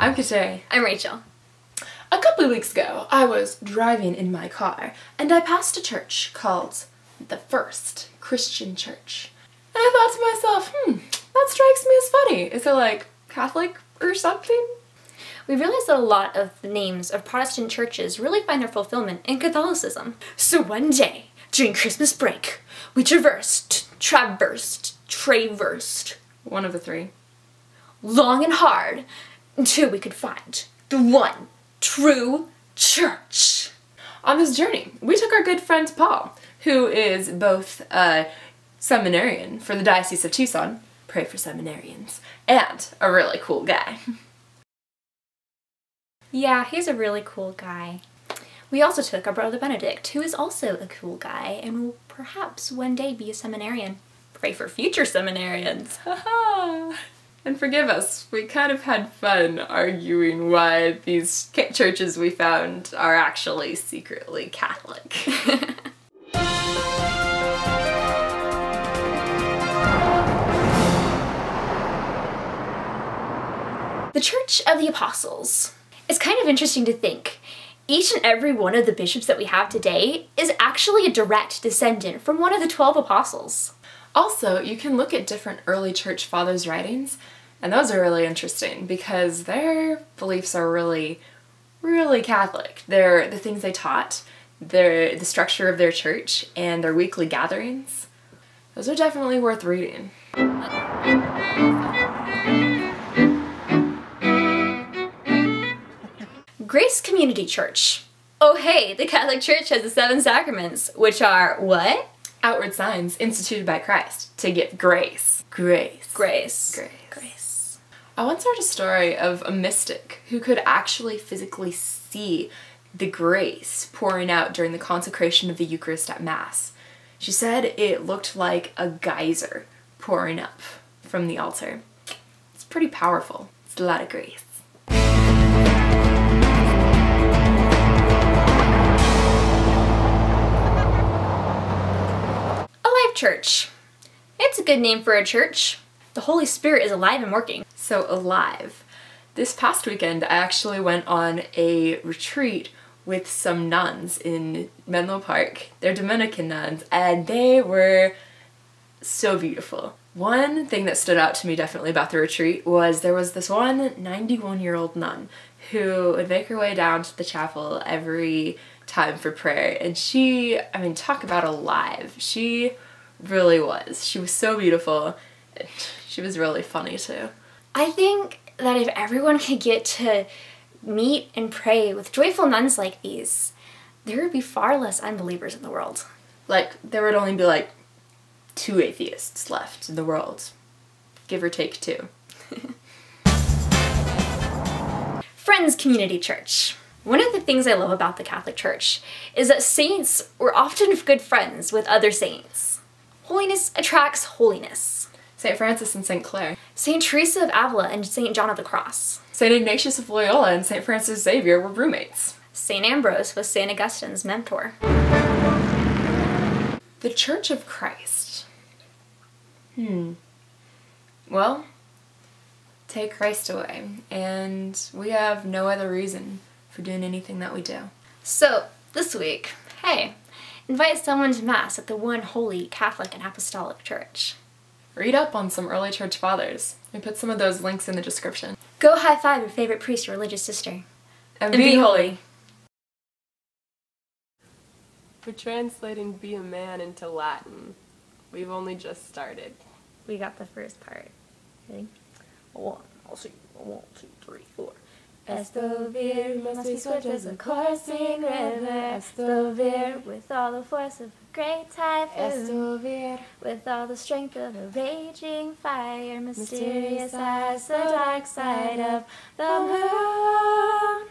I'm Kateri. I'm Rachel. A couple of weeks ago, I was driving in my car, and I passed a church called the First Christian Church. And I thought to myself, that strikes me as funny. Is it like Catholic or something? We realized that a lot of the names of Protestant churches really find their fulfillment in Catholicism. So one day, during Christmas break, we traversed, One of the three. long and hard, until we could find the one true church. On this journey, we took our good friend Paul, who is both a seminarian for the Diocese of Tucson, pray for seminarians, and a really cool guy. Yeah, he's a really cool guy. We also took our brother Benedict, who is also a cool guy and will perhaps one day be a seminarian. Pray for future seminarians. Haha! And forgive us, we kind of had fun arguing why these churches we found are actually secretly Catholic. The Church of the Apostles. It's kind of interesting to think. Each and every one of the bishops that we have today is actually a direct descendant from one of the 12 apostles. Also, you can look at different early church fathers' writings, and those are really interesting because their beliefs are really, really Catholic. The things they taught, the structure of their church, and their weekly gatherings. Those are definitely worth reading. Grace Community Church. Oh hey, the Catholic Church has the 7 sacraments, which are what? Outward signs instituted by Christ to give grace. Grace. Grace. Grace. Grace. I once heard a story of a mystic who could actually physically see the grace pouring out during the consecration of the Eucharist at Mass. She said it looked like a geyser pouring up from the altar. It's pretty powerful. It's a lot of grace. Alive Church. It's a good name for a church. The Holy Spirit is alive and working. So alive. This past weekend I actually went on a retreat with some nuns in Menlo Park. They're Dominican nuns and they were so beautiful. One thing that stood out to me definitely about the retreat was there was this one 91-year-old nun who would make her way down to the chapel every time for prayer, and she, I mean, talk about alive. She really was. She was so beautiful. She was really funny too. I think that if everyone could get to meet and pray with joyful nuns like these, there would be far less unbelievers in the world. Like, there would only be like 2 atheists left in the world. Give or take 2. Friends Community Church. One of the things I love about the Catholic Church is that saints were often good friends with other saints. Holiness attracts holiness. St. Francis and St. Clare. St. Teresa of Avila and St. John of the Cross. St. Ignatius of Loyola and St. Francis Xavier were roommates. St. Ambrose was St. Augustine's mentor. The Church of Christ. Well, take Christ away, and we have no other reason for doing anything that we do. So, this week, hey, invite someone to Mass at the one holy Catholic and Apostolic Church. Read up on some early church fathers. We put some of those links in the description. Go high-five your favorite priest or religious sister. And be holy. We're translating Be a Man into Latin. We've only just started. We got the first part. Ready? 1, 2, 3, 4. Estovir must be swift as a coursing river. Estovir with all the force of a great typhoon. Estovir with all the strength of a raging fire. Mysterious as the dark side of the moon.